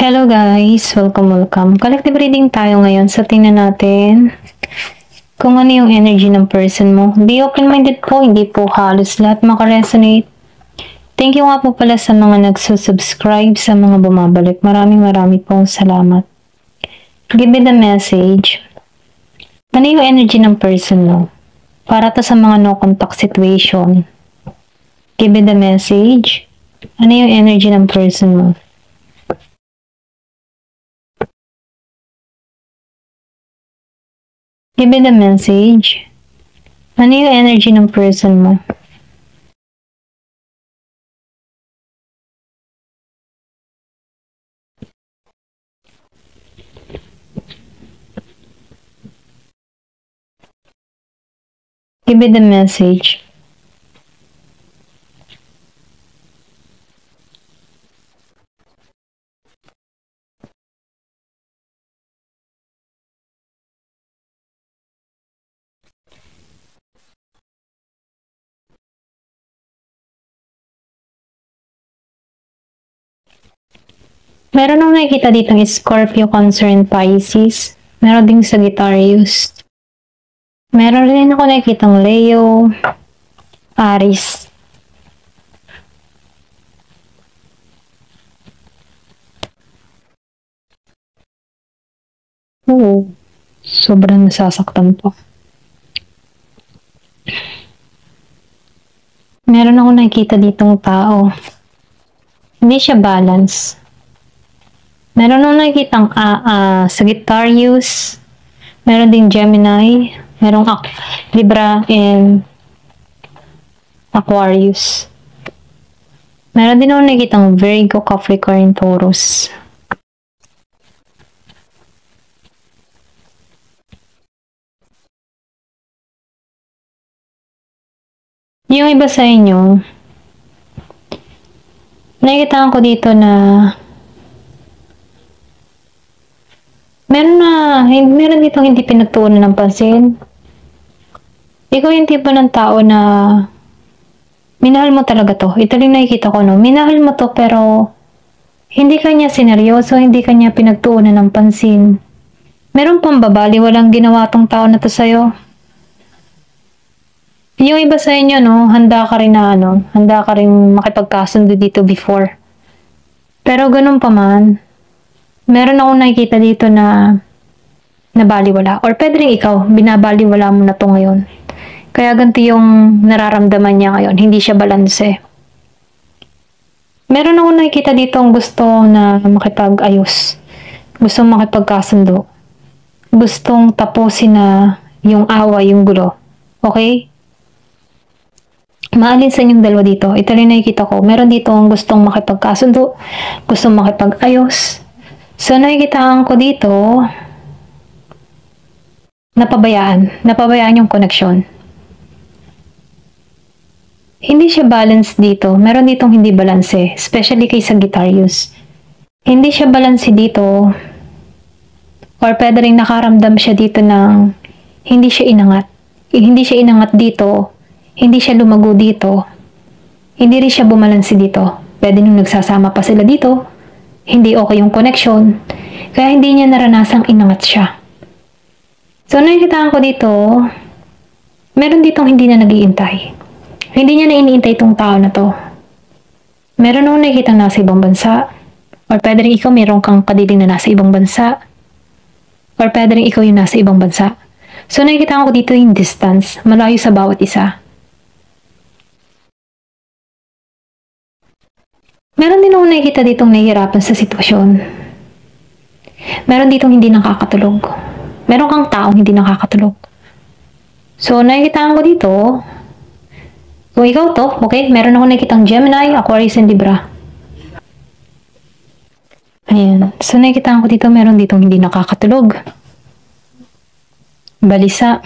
Hello guys! Welcome. Collective reading tayo ngayon. So, tingnan natin kung ano yung energy ng person mo. Be open-minded po, hindi po halos lahat makaresonate. Thank you nga po pala sa mga nagsusubscribe, sa mga bumabalik. Maraming pong salamat. Give me the message. Ano yung energy ng person mo? Para to sa mga no-contact situation. Give me the message. Ano yung energy ng person mo? Give me the message. Ano yung energy ng person mo? Give me the message. Meron akong nakikita dito ng Scorpio, Cancer, and Pisces. Meron ding Sagittarius. Meron rin ako nakikita ng Leo, Aries. Oo. Sobrang nasasaktan po. Meron ako nakikita ditong tao. Hindi siya balance. Meron akong nakikitang Sagittarius. Meron ding Gemini. Merong Libra and Aquarius. Meron din akong nakikitang Virgo, Capricorn, Taurus. Yung iba sa inyo, nakikita ko dito na meron dito hindi pinagtuunan ng pansin. Ikaw yung tipo ng tao na minahal mo talaga to. Ito rin nakikita ko, no? Minahal mo to pero hindi kanya sineryoso, hindi kanya pinagtuunan ng pansin. Meron pang babali, walang ginawa tong tao na to sa'yo. Yung iba sa inyo, no, handa ka rin makipagkasundo dito before. Pero ganun pa man, meron akong nakikita dito na nabaliwala. Or pwede rin ikaw, binabaliwala mo na to ngayon. Kaya ganito yung nararamdaman niya ngayon, hindi siya balanse. Meron akong nakikita dito ang gusto na makipag-ayos. Gustong makipagkasundo. Gustong tapusin na yung away, yung gulo. Okay? Maalin sa inyong dalawa dito, ito rin nakikita ko, meron dito ang gustong makipagkasundo, gustong makipag-ayos. So, nakikitaan ko dito, napabayaan yung connection. Hindi siya balance dito, meron ditong hindi balance, especially kay Sagittarius. Hindi siya balance dito, or pwede rin nakaramdam siya dito ng hindi siya inangat dito, hindi siya lumago dito, hindi rin siya bumalansi dito. Pwede nung nagsasama pa sila dito, hindi okay yung connection, kaya hindi niya naranasang inangat siya. So, nakikitaan ko dito, meron ditong hindi na nag-iintay. Hindi niya na iniintay itong tao na to. Meron akong nakikita nasa ibang bansa, or pwede rin ikaw meron kang kadiling na nasa ibang bansa, or pwede rin ikaw yung nasa ibang bansa. So, nakikitaan ko dito yung distance, malayo sa bawat isa. Meron din akong nakikita ditong nahihirapan sa sitwasyon. Meron ditong hindi nakakatulog. Meron kang taong hindi nakakatulog. So, nakikitaan ko dito, kung ikaw to, okay, meron akong nakikitang Gemini, Aquarius, and Libra. Ayan. So, nakikitaan ko dito, meron ditong hindi nakakatulog. Balisa.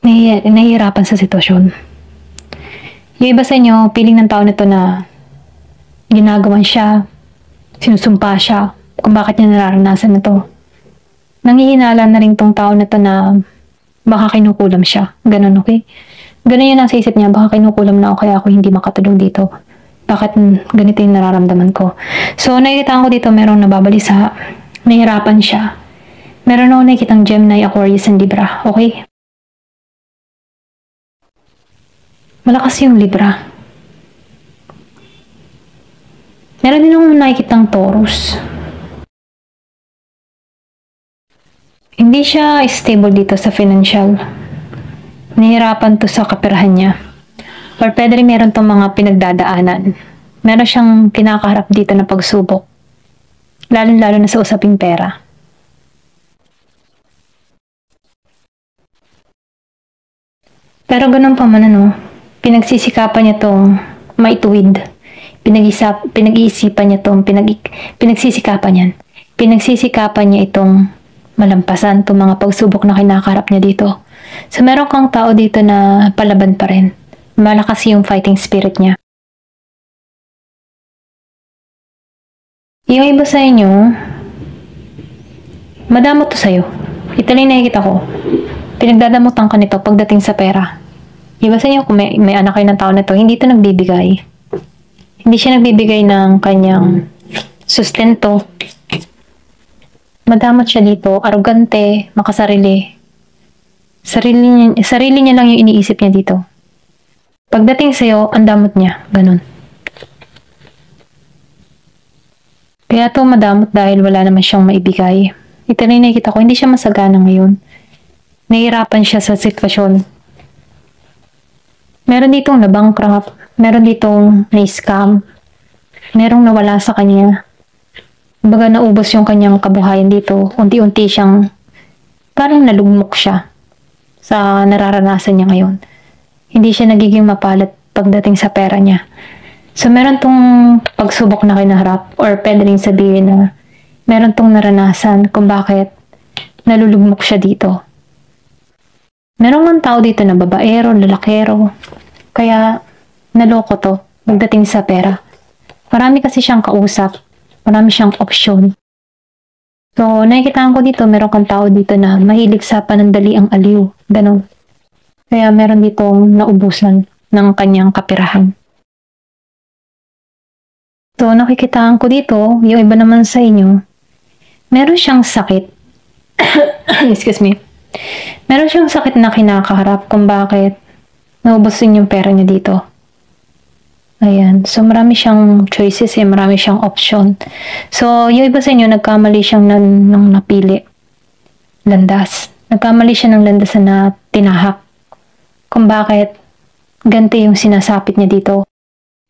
Nahihirapan sa sitwasyon. Yung iba sa inyo, piling ng tao nito na ginagawan siya, sinusumpa siya, kung bakit niya nararanasan ito. Nangihinala na rin tong tao nito na baka kinukulam siya. Ganun, okay? Ganun yung nasa isip niya, baka kinukulam na ako kaya ako hindi makatulog dito. Bakit ganito yung nararamdaman ko? So, nakikita ko dito merong nababalisa. Nahihirapan siya. Meron ako nakikitang Gemini, Aquarius, and Libra. Okay? Malakas yung Libra. Meron din akong nakikitang Taurus. Hindi siya stable dito sa financial. Nahihirapan to sa kaperahan niya. Or pwede rin meron tong mga pinagdadaanan. Meron siyang kinakaharap dito na pagsubok. Lalo-lalo na sa usaping pera. Pero ganun pa man pinagsisikapan niya tong maituwid. Pinag-iisipan niya tong pinagsisikapan yan. Pinagsisikapan niya itong malampasan itong mga pagsubok na kinakaharap niya dito. So meron kang tao dito na palaban pa rin. Malakas yung fighting spirit niya. Yung iba sa inyo, madamot to sa'yo. Ito lang nakikita ko. Pinagdadamutan ka nito pagdating sa pera. Iba sa inyo kung may anak kayo ng tao na to, hindi ito nagbibigay. Hindi siya nagbibigay ng kanyang sustento. Madamot siya dito, arugante, makasarili. Sarili niya lang yung iniisip niya dito. Pagdating sa'yo, ang damot niya. Ganun. Kaya to madamot dahil wala naman siyang maibigay. Ito na yung nakikita ko, hindi siya masagana ngayon. Nahihirapan siya sa sitwasyon. Meron ditong na-bankrupt, meron ditong na-scam, merong nawala sa kanya. Baga naubos yung kanyang kabuhayan dito. Unti-unti siyang parang nalugmok siya sa nararanasan niya ngayon. Hindi siya nagiging mapalat pagdating sa pera niya. So meron tong pagsubok na kinaharap or pwede rin sabihin na meron tong naranasan kung bakit nalulugmok siya dito. Meron ng tao dito na babaero, lalakero. Kaya naloko to pagdating sa pera. Marami kasi siyang kausap. Marami siyang opsyon. So, nakikita ko dito, meron kang tao dito na mahilig sa panandali ang aliw. Ganon. Kaya meron ditong naubusan ng kanyang kapirahan. So, nakikitaan ko dito, yung iba naman sa inyo, meron siyang sakit. Excuse me. Meron siyang sakit na kinakaharap kung bakit naubusin yung pera niya dito. Ayan. So, marami siyang choices marami siyang option. So, yung iba sa inyo, nagkamali siyang ng napili. Landas. Nagkamali siya ng landas na tinahak. Kung bakit ganti yung sinasapit niya dito.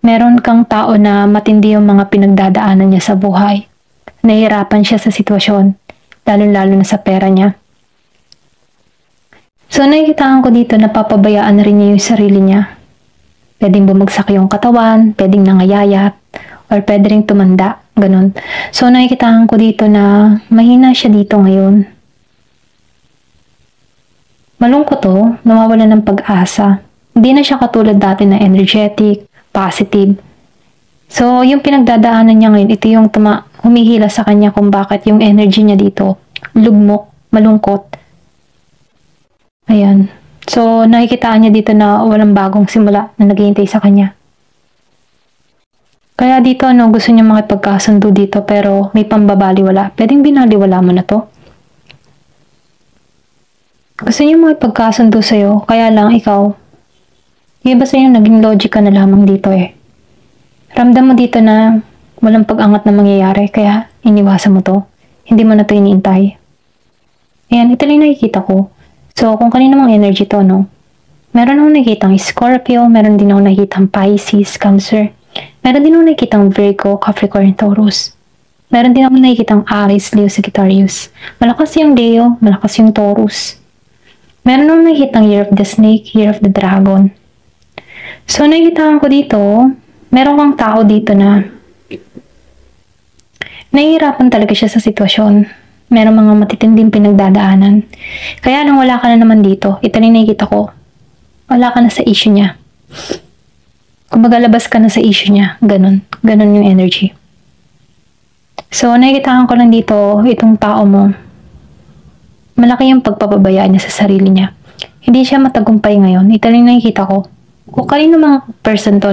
Meron kang tao na matindi yung mga pinagdadaanan niya sa buhay. Nahihirapan siya sa sitwasyon. Lalo-lalo na sa pera niya. So, nakikitaan ko dito na papabayaan na rin niya yung sarili niya. Pwedeng bumagsak yung katawan, pwedeng nangayayat, or pwede rin tumanda, ganun. So, nakikitaan ko dito na mahina siya dito ngayon. Malungkot to, nawawala ng pag-asa. Hindi na siya katulad dati na energetic, positive. So, yung pinagdadaanan niya ngayon, ito yung humihila sa kanya kung bakit yung energy niya dito, lugmok, malungkot. Ayan. So, nakikitaan niya dito na walang bagong simula na naghihintay sa kanya. Kaya dito, gusto niya makipagkasundo dito pero may pambabaliwala. Pwedeng binaliwala mo na to. Gusto niya makipagkasundo sa'yo, kaya lang ikaw, yung iba sa'yo naging logic ka na lamang dito Ramdam mo dito na walang pag-angat na mangyayari, kaya iniwasan mo to. Hindi mo na to iniintay. Ayan, ito lang nakikita ko. So, kung kanino mang energy to, meron akong nakikitang Scorpio, meron din akong nakikitang Pisces, Cancer, meron din akong nakikitang Virgo, Capricorn, Taurus. Meron din akong nakikitang Aries, Leo, Sagittarius. Malakas yung Leo, malakas yung Taurus. Meron akong nakikitang Year of the Snake, Year of the Dragon. So, nakikitaan ko dito, meron kang tao dito na nahihirapan talaga siya sa sitwasyon. Meron mga matitinding pinagdadaanan. Kaya nang wala ka na naman dito, ito na yung nakikita ko. Wala ka na sa issue niya. Kung magalabas ka na sa issue niya, ganun. Ganun yung energy. So, nakikitaan ko lang dito, itong tao mo, malaki yung pagpapabayaan niya sa sarili niya. Hindi siya matagumpay ngayon. Ito lang yung nakikita ko. Kung kanino mga person to,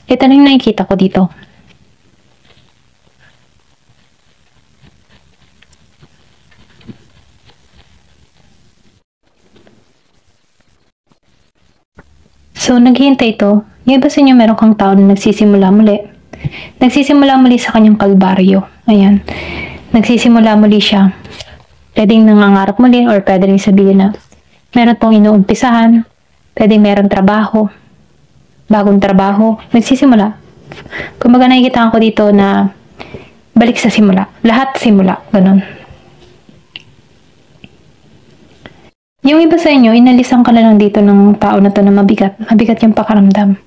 Ito na yung nakikita ko dito. So, naghihintay ito. Yung iba sa inyo, meron kang tao na nagsisimula muli. Nagsisimula muli sa kanyang kalbaryo. Ayan. Nagsisimula muli siya. Pwedeng nangangarap muli or pwede rin sabihin na meron pong inuumpisahan. Pwedeng meron trabaho. Bagong trabaho. Nagsisimula. Kumbaga nakikita ko dito na balik sa simula. Lahat simula. Ganun. Yung iba sa inyo, inalisan ka na lang dito ng tao na to na mabigat. Mabigat yung pakaramdam.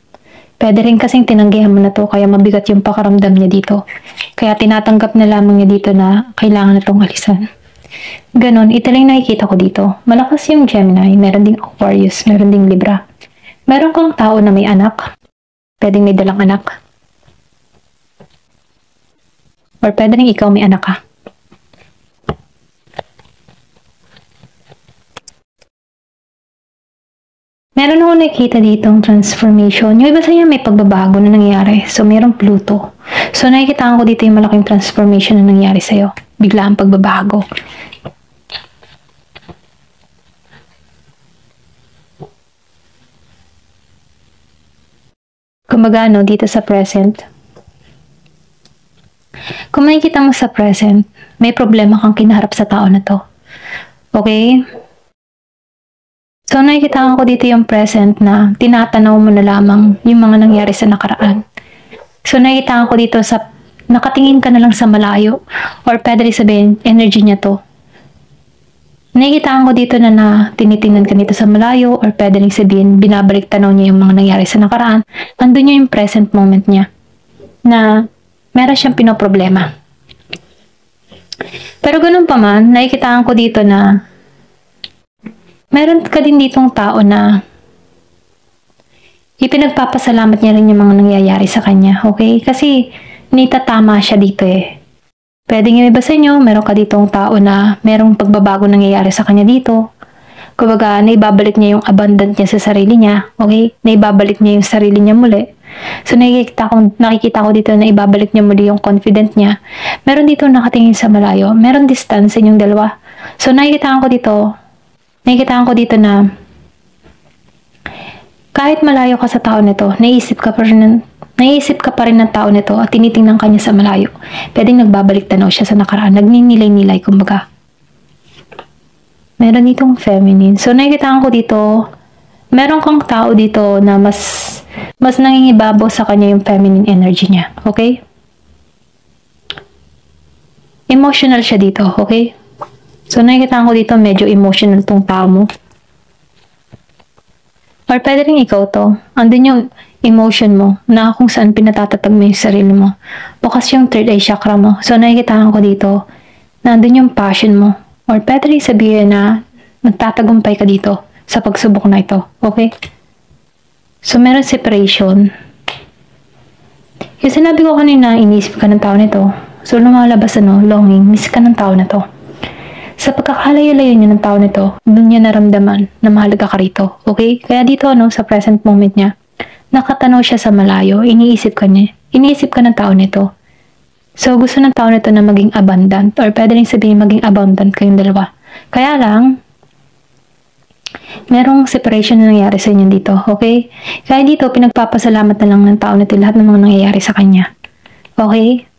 Pwede rin kasing tinanggihan mo na to kaya mabigat yung pakaramdam niya dito. Kaya tinatanggap na lamang niya dito na kailangan na tong alisan. Ganon, ito lang nakikita ko dito. Malakas yung Gemini, meron ding Aquarius, meron ding Libra. Meron kang tao na may anak. Pwedeng may dalang anak. Or pwede rin ikaw may anak ka. Meron ako nakikita ditong transformation. Yung iba sa inyo may pagbabago na nangyayari. So, merong Pluto. So, nakikita ko dito yung malaking transformation na nangyayari sa'yo. Bigla ang pagbabago. Kumbaga, no, dito sa present. Kung makikita mo sa present, may problema kang kinaharap sa tao na to. Okay? So, nakikita ko dito yung present na tinatanaw mo na lamang yung mga nangyari sa nakaraan. So, nakikita ko dito sa nakatingin ka na lang sa malayo or pwede rin sabihin, energy niya to. Nakikita ko dito na tinitingnan ka nito sa malayo or pwede rin sabihin, binabalik tanaw niya yung mga nangyari sa nakaraan. Andun niya yung present moment niya na meron siyang pinoproblema. Pero ganun pa man, nakikita ko dito na meron ka din ditong tao na ipinagpapasalamat niya rin yung mga nangyayari sa kanya, okay? Kasi nitatama siya dito eh. Pwede nga iba sa inyo, meron ka ditong tao na merong pagbabago nangyayari sa kanya dito. Kumbaga, naibabalik niya yung abundant niya sa sarili niya, okay? Naibabalik niya yung sarili niya muli. So, nakikita ko dito na ibabalik niya muli yung confident niya. Meron dito nakatingin sa malayo, meron distance sa inyong dalawa. So, nakikita ko dito na kahit malayo ka sa tao nito, naisip ka pa rin ng tao nito at tinitingnan ka niya sa malayo. Pwedeng nagbabalik tanaw siya sa nakaraan, nagninilay-nilay kumbaga. Meron ditong feminine. So nakikita ko dito, meron kang tao dito na mas nangingibabaw sa kanya yung feminine energy niya. Okay? Emotional siya dito. Okay? So, nakikita ko dito medyo emotional tong tao mo. Or pwede rin ikaw to. Andun yung emotion mo na kung saan pinatatatag mo yung sarili mo. Bukas yung third eye chakra mo. So, nakikita ko dito na andun yung passion mo. Or pwede rin sabihin na nagtatagumpay ka dito sa pagsubok na ito. Okay? So, meron separation. Yung sinabi ko kanina, inisip ka ng tao nito. So, lumalabas longing, miss ka ng tao na to. Sa pagkakalayo-layo niya ng tao nito, doon niya naramdaman na mahalaga ka rito. Okay? Kaya dito, sa present moment niya, nakatanaw siya sa malayo, iniisip ka ng tao nito. So, gusto ng tao nito na maging abundant, or pwede rin sabihin maging abundant kayong dalawa. Kaya lang, merong separation na nangyayari sa inyo dito. Okay? Kaya dito, pinagpapasalamat na lang ng tao nito lahat ng mga nangyayari sa kanya. Okay?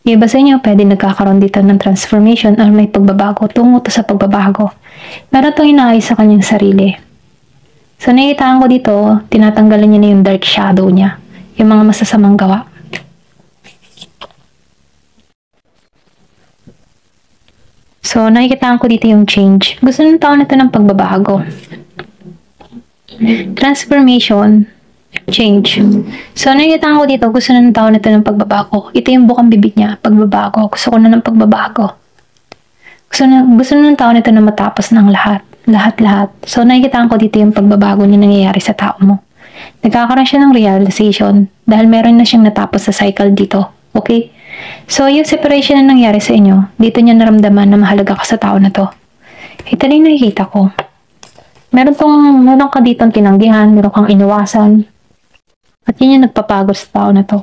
Iba sa inyo, pwede nagkakaroon dito ng transformation or may pagbabago, tungo to sa pagbabago. Meron itong inaayos sa kanyang sarili. So, nakikitaan ko dito, tinatanggalan niya na yung dark shadow niya, yung mga masasamang gawa. So, nakikitaan ko dito yung change. Gusto ng tao na ito ng pagbabago. Transformation, change. So, nakikita ko dito, gusto na ng tao na ito ng pagbabago. Ito yung bukang bibig niya, pagbabago. Gusto ko na ng pagbabago. Gusto na ng tao na ito na matapos ng lahat. Lahat. So, nakikita ko dito yung pagbabago na nangyayari sa tao mo. Nagkakaroon siya ng realization dahil meron na siyang natapos sa cycle dito. Okay? So, yung separation na nangyari sa inyo, dito niya naramdaman na mahalaga ka sa tao na to. Ito na yung nakikita ko. Meron ka ditong tinanggihan, meron kang iniwasan. At yun yung nagpapagod sa tao na to.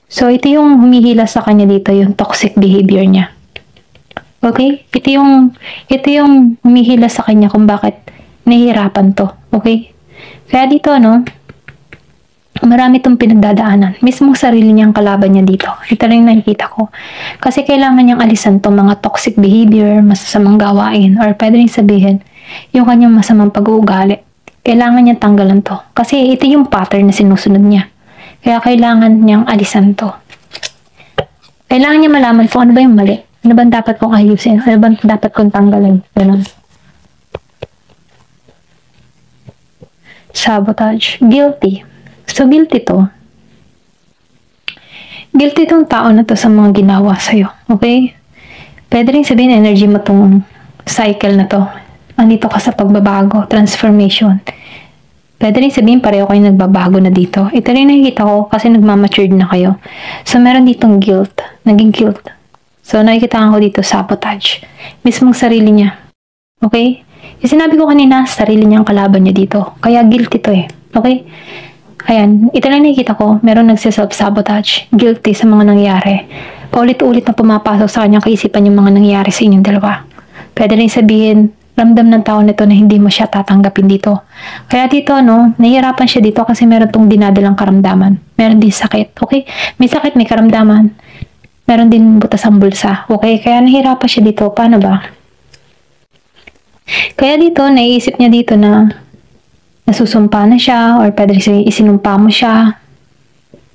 So, ito yung humihila sa kanya dito, yung toxic behavior niya. Okay? Ito yung humihila sa kanya kung bakit nahihirapan to. Okay? Kaya dito, marami itong pinagdadaanan. Mismong sarili niyang kalaban niya dito. Ito lang yung nakikita ko. Kasi kailangan niyang alisan itong mga toxic behavior, masasamang gawain, or pwede rin sabihin, yung kanyang masamang pag-uugali. Kailangan niya tanggalan to. Kasi ito yung pattern na sinusunod niya. Kaya kailangan niyang alisan to. Kailangan niya malaman kung ano ba yung mali. Ano ba dapat kong ayusin? Ano ba dapat kong tanggalin? Ganun. Sabotage. Guilty. So, guilty to. Guilty tong tao na to sa mga ginawa sa'yo. Okay? Pwede rin sabihin energy mo tong cycle na to. Andito ka sa pagbabago, transformation. Pwede rin sabihin pareho kayo nagbabago na dito. Ito rin nakikita ko kasi nagmamatured na kayo. So, meron ditong guilt. Naging guilt. So, nakikita ko dito sabotage. Mismong sarili niya. Okay? Yung sinabi ko kanina, sarili niyang kalaban niya dito. Kaya guilty to eh. Okay? Ayan, ito lang nakikita ko, meron nagsiself-sabotage, guilty sa mga nangyari. Paulit-ulit na pumapasok sa kanyang kaisipan yung mga nangyari sa inyong dalawa. Pwede rin sabihin, ramdam ng tao nito na hindi mo siya tatanggapin dito. Kaya dito, nahihirapan siya dito kasi meron tong dinadalang karamdaman. Meron din sakit, okay? May sakit, may karamdaman. Meron din butas ang bulsa, okay? Kaya nahihirapan siya dito. Paano ba? Kaya dito, naiisip niya dito na nasusumpa na siya or pwede rin isinumpa mo siya.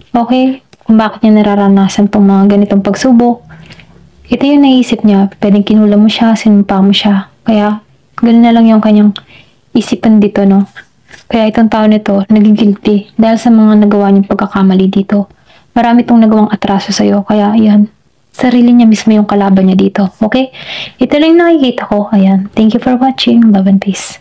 Okay? Kung bakit niya nararanasan tong mga ganitong pagsubok. Ito yung naisip niya. Pwedeng kinula mo siya, sinumpa mo siya. Kaya, ganoon na lang yung kanyang isipan dito, Kaya itong tao nito, naging guilty dahil sa mga nagawa niyang pagkakamali dito. Marami itong nagawang atraso sa'yo. Kaya, yan. Sarili niya mismo yung kalaban niya dito. Okay? Ito lang yung nakikita ko. Ayan. Thank you for watching. Love and peace.